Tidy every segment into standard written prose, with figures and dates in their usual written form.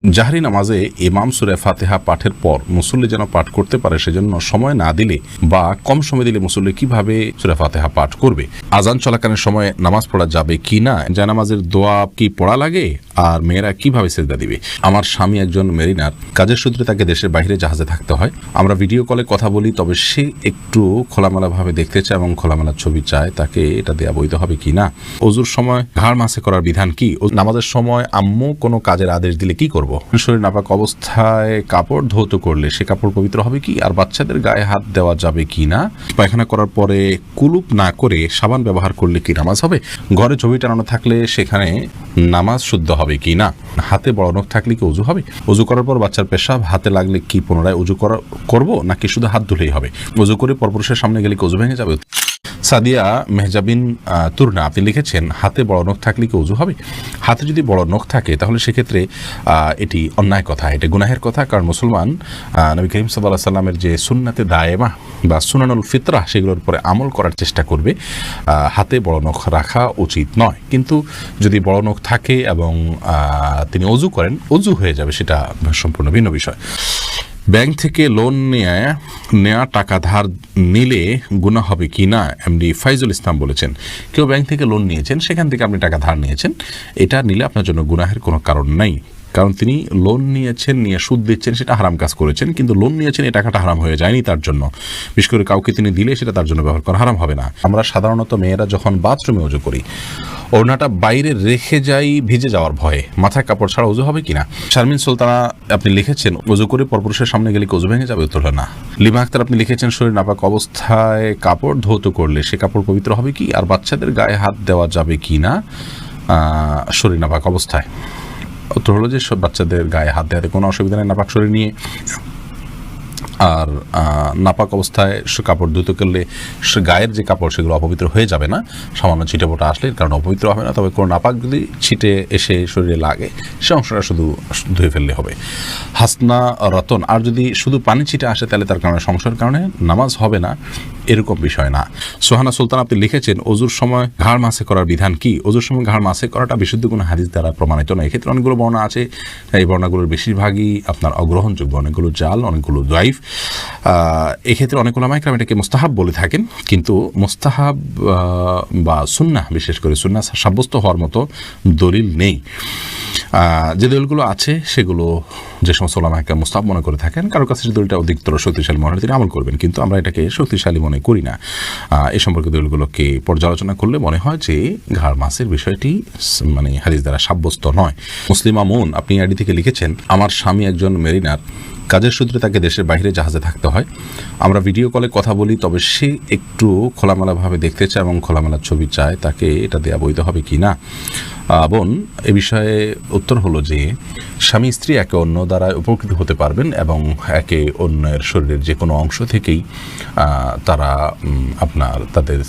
জাহরি নামাজে ইমাম সূরা ফাতিহা পাঠের পর মুসল্লি যেন পাঠ করতে পারে সেজন্য সময় না দিলে বা কম সময় দিলে মুসল্লি কিভাবে সূরা ফাতিহা পাঠ করবে, আজান চলাকালীন সময় নামাজ পড়া যাবে কি না, জানামাজের দোয়া কি পড়া লাগে, আর মেয়েরা কিভাবে সেজদা দিবে। আমার স্বামী একজন মেরিনার, কাজের সূত্রে তাকে দেশের বাইরে জাহাজে থাকতে হয়। আমরা ভিডিও কলে কথা বলি, তবে সে একটু খোলামেলাভাবে দেখতে চায় এবং খোলামেলা ছবি চায়, তাকে এটা দেয়া বৈধ হবে কি না। ওযুর সময় ঘাড় মাসে করার বিধান কি, নামাজের সময় আম্মু কোনো কাজের আদেশ দিলে কি করব, শরীর নাপাক অবস্থায় কাপড় ধৌত করলে সে কাপড় পবিত্র হবে কি, আর বাচ্চাদের গায়ে হাত দেওয়া যাবে কি না, পায়খানা করার পরে কুলুপ না করে সাবান ব্যবহার করলে কি নামাজ হবে, ঘরে ছবি টানানো থাকলে সেখানে নামাজ শুদ্ধ হবে কি না, হাতে বড় নখ থাকলে কি ওযু হবে, ওযু করার পর বাচ্চার পেশাব হাতে লাগলে কি পুনরায় ওযু করব নাকি শুধু হাত ধুলেই হবে, ওযু করে পরপুরুষের সামনে গেলে কি ওযু ভেঙে যাবে। সাদিয়া মেহজাবিন তুরনা আপনি লিখেছেন, হাতে বড় নখ থাকলে কি ওযু হবে। হাতে যদি বড় নখ থাকে তাহলে সেক্ষেত্রে এটি অন্যায় কথা, এটা গুনাহের কথা। কারণ মুসলমান নবী করিম সাল্লাল্লাহু আলাইহি সাল্লামের যে সুন্নাতে দায়েমা বা সুনানুল ফিতরা সেগুলোর উপরে আমল করার চেষ্টা করবে। হাতে বড় নখ রাখা উচিত নয়, কিন্তু যদি বড় নখ থাকে এবং তিনি ওযু করেন, ওযু হয়ে যাবে, সেটা সম্পূর্ণ ভিন্ন বিষয়। ব্যাংক থেকে লোন নেয়া টাকা ধার নিলে গুনাহ হবে কি না, এমডি ফাইজুল ইসলাম বলেছেন। কেউ ব্যাংক থেকে লোন নিয়েছেন, সেখান থেকে আপনি টাকা ধার নিয়েছেন, এটা নিলে আপনার জন্য গুনাহের কোনো কারণ নেই। কারণ তিনি লোন নিয়েছেন, নিয়ে সুদ দিচ্ছেন, সেটা হারাম কাজ করেছেন, কিন্তু লোন নিয়েছেন এই টাকাটা হারাম হয়ে যায়নি তার জন্য। বিশেষ করে কাউকে তিনি দিলে সেটা তার জন্য ব্যবহার করা হারাম হবে না। আমরা সাধারণত মেয়েরা যখন বাথরুমে ওযু করি, ওড়নাটা বাইরে রেখে যাই ভিজে যাওয়ার ভয়ে, মাথায় কাপড় ছাড়া ওযু হবে কিনা। শারমিন সুলতানা আপনি লিখেছেন, ওযু করে পরপুরুষের সামনে গেলে ওযু ভেঙে যাবে, উত্তর না। লিমা আক্তার আপনি লিখেছেন, শরীর নাপাক অবস্থায় কাপড় ধৌত করলে সে কাপড় পবিত্র হবে কি, আর বাচ্চাদের গায়ে হাত দেওয়া যাবে কি না শরীর নাপাক অবস্থায়। উত্তর হলো যে সব বাচ্চাদের গায়ে হাত দেওয়াতে কোনো অসুবিধা নেই নাপাক শরীর নিয়ে। আর নাপাক অবস্থায় কাপড় ধুতে করলে গায়ের যে কাপড় সেগুলো অপবিত্র হয়ে যাবে না, সামান্য ছিটে ফোটা আসলে এর কারণে অপবিত্র হবে না। তবে কোনো নাপাক যদি ছিটে এসে শরীরে লাগে সে অংশটা শুধু ধুয়ে ফেললে হবে। হাসনা রতন, আর যদি শুধু পানি ছিটে আসে তাহলে তার কারণে সংশয়ের কারণে নামাজ হবে না, এরকম বিষয় না। সোহানা সুলতান আপনি লিখেছেন, ওযুর সময় ঘাড় মাসে করার বিধান কি। ওযুর সময় ঘাড় মাসে করাটা বিশুদ্ধ কোনো হাদিস দ্বারা প্রমাণিত নয়। এক্ষেত্রে অনেকগুলো বর্ণনা আছে, এই বর্ণনাগুলোর বেশিরভাগই আপনার অগ্রহণযোগ্য, অনেকগুলো জাল, অনেকগুলো দাইফ। এক্ষেত্রে অনেক উলামা ইকরাম এটাকে মুস্তাহাব বলে থাকেন, কিন্তু মুস্তাহাব বা সুন্নাহ, বিশেষ করে সুন্নাহ সাব্যস্ত হওয়ার মতো দলিল নেই। যে দলিলগুলো আছে সেগুলো যে সমস্ত উলামা ইকরাম মুস্তাহাব মনে করে থাকেন, কারোর কাছে যে দলিলটা অধিকতর শক্তিশালী মনে হয় তিনি আমল করবেন, কিন্তু আমরা এটাকে শক্তিশালী মনে করি না। এ সম্পর্কে দলিলগুলোকে পর্যালোচনা করলে মনে হয় যে ঘাড় মাসের বিষয়টি মানে হাদিস দ্বারা সাব্যস্ত নয়। মুসলিম আমুন আপনি আইডি থেকে লিখেছেন, আমার স্বামী একজন মেরিনার, কাজের সূত্রে তাকে দেশের বাইরে জাহাজে থাকতে হয়। আমরা ভিডিও কলে কথা বলি, তবে সে একটু খোলামেলাভাবে দেখতে চায় এবং খোলামেলা ছবি চায়, তাকে এটা দেয়া বৈধ হবে কি না। বোন, এ বিষয়ে উত্তর হলো যে স্বামী স্ত্রী একে অন্য দ্বারা উপকৃত হতে পারবেন এবং একে অন্যের শরীরের যে কোনো অংশ থেকেই তারা আপনার তাদের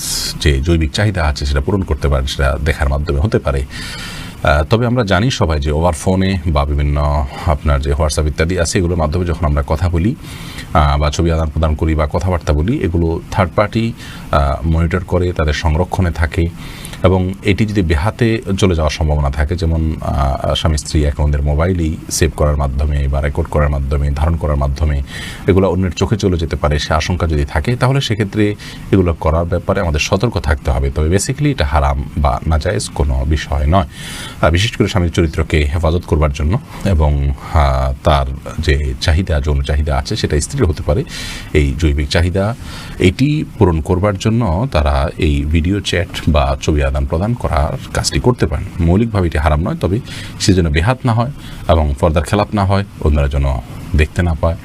যে জৈবিক চাহিদা আছে সেটা পূরণ করতে পারেন, সেটা দেখার মাধ্যমে হতে পারে। তবে আমরা জানি সবাই যে ওভার ফোনে বা বিভিন্ন আপনার যে হোয়াটসঅ্যাপ ইত্যাদি আছে এগুলোর মাধ্যমে যখন আমরা কথা বলি বা ছবি আদান প্রদান করি বা কথাবার্তা বলি, এগুলো থার্ড পার্টি মনিটর করে, তাদের সংরক্ষণে থাকে এবং এটি যদি বেহাতে চলে যাওয়ার সম্ভাবনা থাকে, যেমন স্বামী স্ত্রী একে অন্যের মোবাইলেই সেভ করার মাধ্যমে বা রেকর্ড করার মাধ্যমে, ধারণ করার মাধ্যমে এগুলো অন্যের চোখে চলে যেতে পারে, সে আশঙ্কা যদি থাকে, তাহলে সেক্ষেত্রে এগুলো করার ব্যাপারে আমাদের সতর্ক থাকতে হবে। তবে বেসিক্যালি এটা হারাম বা নাজায়েজ কোনো বিষয় নয়, বিশেষ করে স্বামীর চরিত্রকে হেফাজত করবার জন্য এবং তার যে চাহিদা, যৌন চাহিদা আছে সেটা স্ত্রীর হতে পারে, এই জৈবিক চাহিদা এটি পূরণ করবার জন্য তারা এই ভিডিও চ্যাট বা ছবি আদান প্রদান করার কাজটি করতে পারেন। মৌলিকভাবে এটি হারাম নয়, তবে সে যেন বেহাত না হয় এবং পর্দার খেলাপ না হয়, অন্যরা যেন দেখতে না পায়,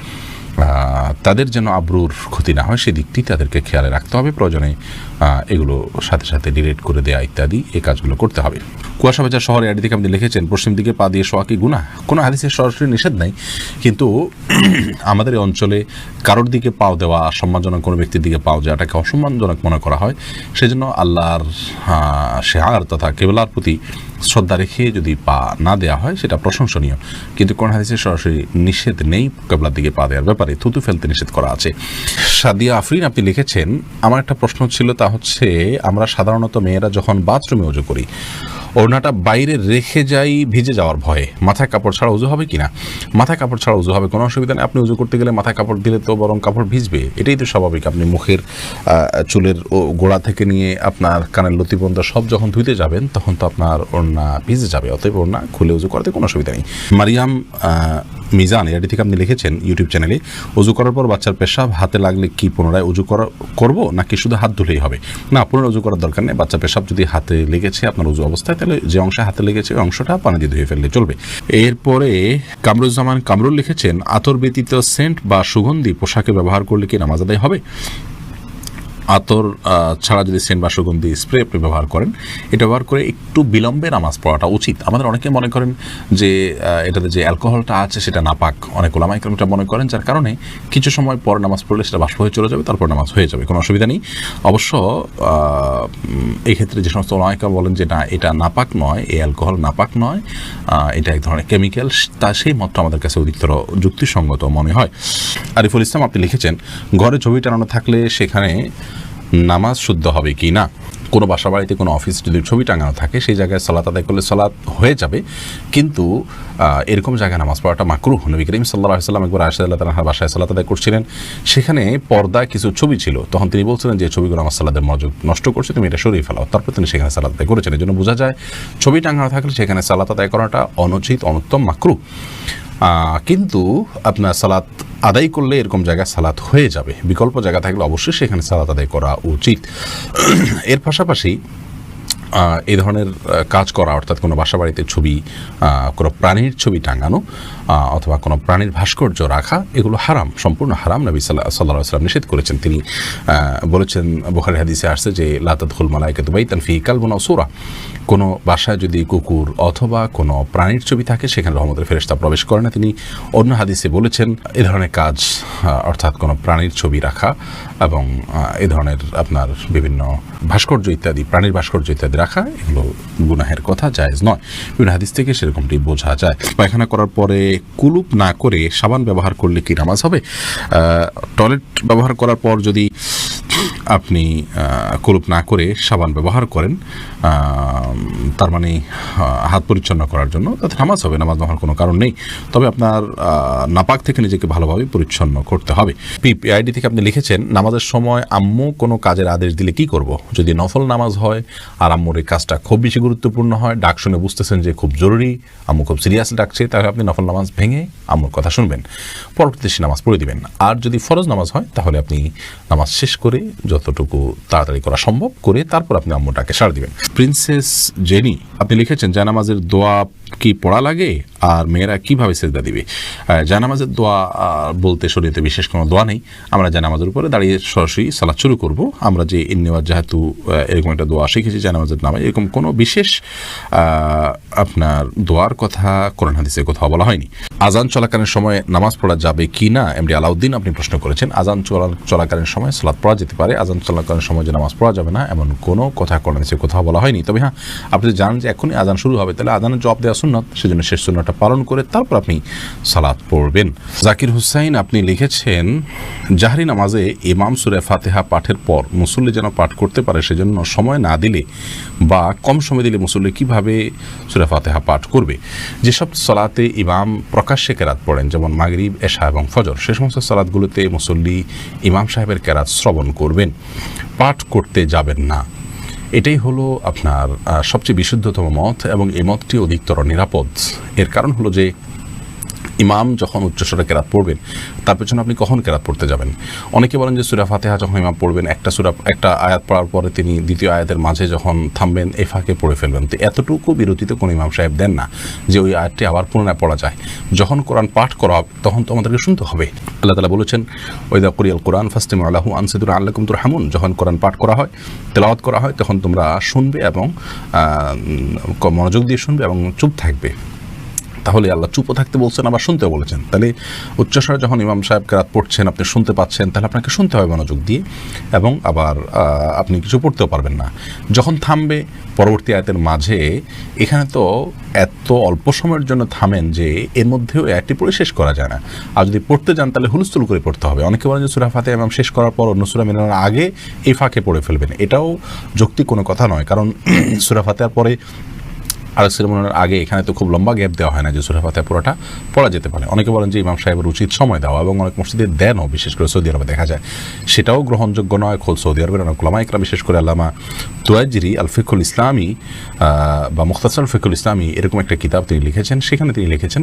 তাদের যেন আব্রুর ক্ষতি না হয়, সেদিকটি তাদেরকে খেয়ালে রাখতে হবে। প্রয়োজনে এগুলো সাথে সাথে ডিলিট করে দেওয়া ইত্যাদি এই কাজগুলো করতে হবে। কুয়াশা বাজার শহরে আইডি থেকে আপনি লিখেছেন, পশ্চিম দিকে পা দিয়ে শোয়া কি গুনাহ। কোনো হাদিসের সরাসরি নিষেধ নাই, কিন্তু আমাদের এই অঞ্চলে কারোর দিকে পাও দেওয়া, সম্মানজনক কোনো ব্যক্তির দিকে পাও যাওয়াটাকে অসম্মানজনক মনে করা হয়, সেজন্য আল্লাহর শেয়ার তথা কেবলার প্রতি শ্রদ্ধা রেখে যদি পা না দেওয়া হয় সেটা প্রশংসনীয়, কিন্তু কোন হাদিসের সরাসরি নিষেধ নেই কেবলার দিকে পা দেওয়ার ব্যাপারে, থুতু ফেলতে নিষেধ করা আছে। সাদিয়া আফরিন আপনি লিখেছেন, আমার একটা প্রশ্ন ছিল, তা হচ্ছে আমরা সাধারণত মেয়েরা যখন বাথরুমে ওযু করি, ওড়নাটা বাইরে রেখে যাই ভিজে যাওয়ার ভয়ে, মাথায় কাপড় ছাড়া উজু হবে কিনা? মাথায় কাপড় ছাড়া উজু হবে, কোনো অসুবিধা নেই। আপনি উজু করতে গেলে মাথায় কাপড় দিলে তো বরং কাপড় ভিজবে, এটাই তো স্বাভাবিক। আপনি মুখের চুলের গোড়া থেকে নিয়ে আপনার কানের লতি পর্যন্ত সব যখন ধুইতে যাবেন তখন তো আপনার ওড়না ভিজে যাবে, অতএব ওড়না খুলে উজু করাতে কোনো অসুবিধা নেই। মারিয়াম মিজান এটি থেকে আপনি লিখেছেন ইউটিউব চ্যানেলে, উজু করার পর বাচ্চার পেশাব হাতে লাগলে কি পুনরায় উজু করব নাকি শুধু হাত ধুলেই হবে? না, পুনরায় উজু করার দরকার নেই। বাচ্চা পেশাব যদি হাতে লেগেছে আপনার উজু অবস্থায়, তাহলে যে অংশে হাতে লেগেছে ওই অংশটা পানি দিয়ে ধুয়ে ফেললে চলবে। এরপরে কামরুজ্জামান কামরুল লিখেছেন, আতর ব্যতীত সেন্ট বা সুগন্ধি পোশাকে ব্যবহার করলে কি নামাজ আদায় হবে? আতর ছাড়া যদি সেন্ট বা সুগন্ধি স্প্রে আপনি ব্যবহার করেন, এটা ব্যবহার করে একটু বিলম্বে নামাজ পড়াটা উচিত। আমাদের অনেকে মনে করেন যে এটাতে যে অ্যালকোহলটা আছে সেটা নাপাক, অনেক ওলামা ইকরাম এটা মনে করেন, যার কারণে কিছু সময় পর নামাজ পড়লে সেটা বাষ্প হয়ে চলে যাবে, তারপর নামাজ হয়ে যাবে, কোনো অসুবিধা নেই। অবশ্য এই ক্ষেত্রে যে সমস্ত ওলামা ইকরাম বলেন যে না এটা নাপাক নয়, এই অ্যালকোহল নাপাক নয়, এটা এক ধরনের কেমিক্যাল, তা সেই মতটা আমাদের কাছে অধিকতর যুক্তিসঙ্গত মনে হয়। আরিফুল ইসলাম আপনি লিখেছেন, ঘরে ছবি টানানো থাকলে সেখানে নামাজ শুদ্ধ হবে কি না? কোনো বাসা বাড়িতে কোনো অফিস যদি ছবি টাঙানো থাকে সেই জায়গায় সালাত আদায় করলে সালাত হয়ে যাবে, কিন্তু এরকম জায়গায় নামাজ পড়াটা মাকরুহ। নবী করিম সাল্লাল্লাহু আলাইহি ওয়াসাল্লাম একবার আয়েশা রাদিয়াল্লাহু তাআলার বাসায় সালাত আদায় করছিলেন, সেখানে পর্দায় কিছু ছবি ছিল, তখন তিনি বলছিলেন যে ছবিগুলো আমার সালাতের মনোযোগ নষ্ট করছে, তুমি এটা সরিয়ে ফেলাও। তারপর তিনি সেখানে সালাত আদায় করেছেন। এই জন্য বোঝা যায় ছবি টাঙানো থাকলে সেখানে সালাত আদায় করাটা অনুচিত, অনুত্তম, মাকরুহ। কিন্তু আপনার সালাত আদায় করলে এরকম জায়গায় সালাত হয়ে যাবে, বিকল্প জায়গা থাকলে অবশ্যই সেখানে সালাত আদায় করা উচিত। এর পাশাপাশি এই ধরনের কাজ করা, অর্থাৎ কোনো বাসা বাড়িতে ছবি, কোনো প্রাণীর ছবি টাঙানো অথবা কোনো প্রাণীর ভাস্কর্য রাখা, এগুলো হারাম, সম্পূর্ণ হারাম। নবী সাল্লাল্লাহু আলাইহি ওয়াসাল্লাম নিষেধ করেছেন। তিনি বলেছেন, বুখারী হাদিসে আসছে যে লা তাদখুল মালাইকাতু বাইতান ফিহি কালবুন আও সূরা, কোনো বাসায় যদি কুকুর অথবা কোনো প্রাণীর ছবি থাকে সেখানে রহমতের ফেরেশতা প্রবেশ করে না। তিনি অন্য হাদিসে বলেছেন এ ধরনের কাজ, অর্থাৎ কোনো প্রাণীর ছবি রাখা এবং এ ধরনের আপনার বিভিন্ন ভাস্কর্য ইত্যাদি, প্রাণীর ভাস্কর্য ইত্যাদি রাখা, এগুলো গুনাহের কথা, জায়েজ নয়। বিভিন্ন হাদিস থেকে সেরকমটি বোঝা যায়। পায়খানা করার পরে কুলুপ না করে সাবান ব্যবহার করলে কি নামাজ হবে? টয়লেট ব্যবহার করার পর যদি আপনি কুলুপ না করে সাবান ব্যবহার করেন, তার মানে হাত পরিচ্ছন্ন করার জন্য, তাতে নামাজ হবে, নামাজ না হওয়ার কোনো কারণ নেই। তবে আপনার নাপাক থেকে নিজেকে ভালোভাবে পরিচ্ছন্ন করতে হবে। পিআইডি থেকে আপনি লিখেছেন, নামাজের সময় আম্মু কোনো কাজের আদেশ দিলে কি করব? যদি নফল নামাজ হয় আর আম্মুর এই কাজটা খুব বেশি গুরুত্বপূর্ণ হয়, ডাক শুনে বুঝতেছেন যে খুব জরুরি, আম্মু খুব সিরিয়াস ডাকছে, তাহলে আপনি নফল নামাজ ভেঙে আম্মুর কথা শুনবেন, পরবর্তীতে সে নামাজ পড়ে দিবেন। আর যদি ফরজ নামাজ হয় তাহলে আপনি নামাজ শেষ করে যতটুকু তাড়াতাড়ি করা সম্ভব করে তারপর আপনি আম্মুটাকে সাড়া দিবেন। প্রিন্সেস জেনি আপনি লিখেছেন, জানামাজের দোয়া কি পড়া লাগে আর মেয়েরা কিভাবে সেজদা দিবে? জানামাজের দোয়া বলতে শরীয়তে বিশেষ কোনো দোয়া নেই। আমরা জানামাজের উপরে দাঁড়িয়ে সরাসরি সালাত শুরু করব। আমরা যে ইন্নিওয়াজ যেহেতু এরকম একটা দোয়া শিখেছি জানামাজের নামে, এরকম কোনো বিশেষ আপনার দোয়ার কথা কোরআন হাদিসে কোথাও বলা হয়নি। আজান চলাকালীন সময় নামাজ পড়া যাবে কি না, এমডি আলাউদ্দিন আপনি প্রশ্ন করেছেন। আজান চলাকালীন সময় সালাত পড়া যেতে পারে, আজান চলাকালীন সময় যে নামাজ পড়া যাবে না এমন কোনো কথা কোরআন হাদিসে কোথাও বলা হয়নি। তবে হ্যাঁ, আপনি জানেন যে এখনই আজান শুরু হবে, তাহলে আজানের জবাব দেওয়া সুন্নাত, সেজন্য শেষ সুন্নাতটা পালন করে তারপর আপনি সালাত পড়বেন। জাকির হুসাইন আপনি লিখেছেন, জাহরি নামাজে ইমাম সূরা ফাতিহা পাঠের পর মুসল্লি যেন পাঠ করতে পারে সেজন্য সময় না দিলে বা কম সময় দিলে মুসল্লি কিভাবে সূরা ফাতিহা পাঠ করবে? যেসব সালাতে ইমাম প্রকাশ্যে কেরাত পড়েন, যেমন মাগরিব, এশা এবং ফজর, সে সমস্ত সালাতগুলোতে মুসল্লি ইমাম সাহেবের কেরাত শ্রবণ করবেন, পাঠ করতে যাবেন না। এটাই হলো আপনার সবচেয়ে বিশুদ্ধতম মত এবং এই মতটি অধিকতর নিরাপদ। এর কারণ হলো যে ইমাম যখন উচ্চস্বরে কেরাত পড়বেন তার পেছনে আপনি কখন কেরাত পড়তে যাবেন? অনেকে বলেন যে সূরা ফাতিহা যখন ইমাম পড়বেন, একটা আয়াত পড়ার পরে তিনি দ্বিতীয় আয়াতের মাঝে যখন থামবেন এই ফাঁকে পড়ে ফেলবেন। তো এতটুকু বিরতিতে কোনো ইমাম সাহেব দেন না যে ওই আয়াতটি আবার পুনরায় পড়া যায়। যখন কোরআন পাঠ করা হবে তখন তো আমাদেরকে শুনতে হবে। আল্লাহ তাআলা বলেছেন, ওয়াইদা কুরিয়াল কোরআন ফাসতামিউ লাহু আনসিতু লাআল্লাকুম তুরহামুন, যখন কোরআন পাঠ করা হয়, তেলাওয়াত করা হয়, তখন তোমরা শুনবে এবং মনোযোগ দিয়ে শুনবে এবং চুপ থাকবে। তাহলে আল্লাহ চুপও থাকতে বলছেন, আবার শুনতেও বলেছেন। তাহলে উচ্চস্বরে যখন ইমাম সাহেব কেরাত পড়ছেন আপনি শুনতে পাচ্ছেন, তাহলে আপনাকে শুনতে হবে মনোযোগ দিয়ে, এবং আবার আপনি কিছু পড়তেও পারবেন না। যখন থামবে পরবর্তী আয়াতের মাঝে, এখানে তো এত অল্প সময়ের জন্য থামেন যে এর মধ্যেও একটি পড়ে শেষ করা যায় না। আর যদি পড়তে যান তাহলে হুলস্থুল করে পড়তে হবে। অনেকে বলেন যে সূরা ফাতিহা ইমাম শেষ করার পর অন্য সূরা মেলানোর আগে এই ফাঁকে পড়ে ফেলবেন, এটাও যৌক্তিক কোনো কথা নয়। কারণ সূরা ফাতিহার পরে আরেক সেরেমনির আগে এখানে তো খুব লম্বা গ্যাপ দেওয়া হয় না যে সূরা ফাতিহা পুরোটা পড়া যেতে পারে। অনেকে বলেন যে ইমাম সাহেবের উচিত সময় দেওয়া, এবং অনেক মসজিদে দেনও, বিশেষ করে সৌদি আরবে দেখা যায়। সেটাও গ্রহণযোগ্য নয়। খোদ সৌদি আরবের অনেক উলামা ইকরাম, বিশেষ করে আল্লামা তুয়াইজিরি আল ফিকহুল ইসলামী বা মুখতাসার ফিকহুল ইসলামী এরকম একটা কিতাব তিনি লিখেছেন। সেখানে তিনি লিখেছেন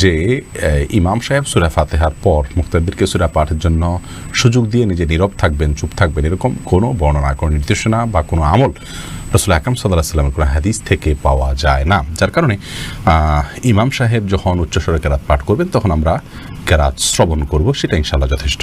যে ইমাম সাহেব সূরা ফাতিহার পর মুক্তাদিরকে সূরা পাঠের জন্য সুযোগ দিয়ে নিজে নীরব থাকবেন, চুপ থাকবেন, এরকম কোনো বর্ণনা, কোনো নির্দেশনা বা কোনো আমল রাসূল আকরাম সাল্লাল্লাহু আলাইহি ওয়াসাল্লামের কোনো হাদিস থেকে পাওয়া যায় না। যার কারণে ইমাম সাহেব যখন উচ্চস্বরে কেরাত পাঠ করবেন তখন আমরা কেরাত শ্রবণ করব, সেটা ইনশাআল্লাহ যথেষ্ট।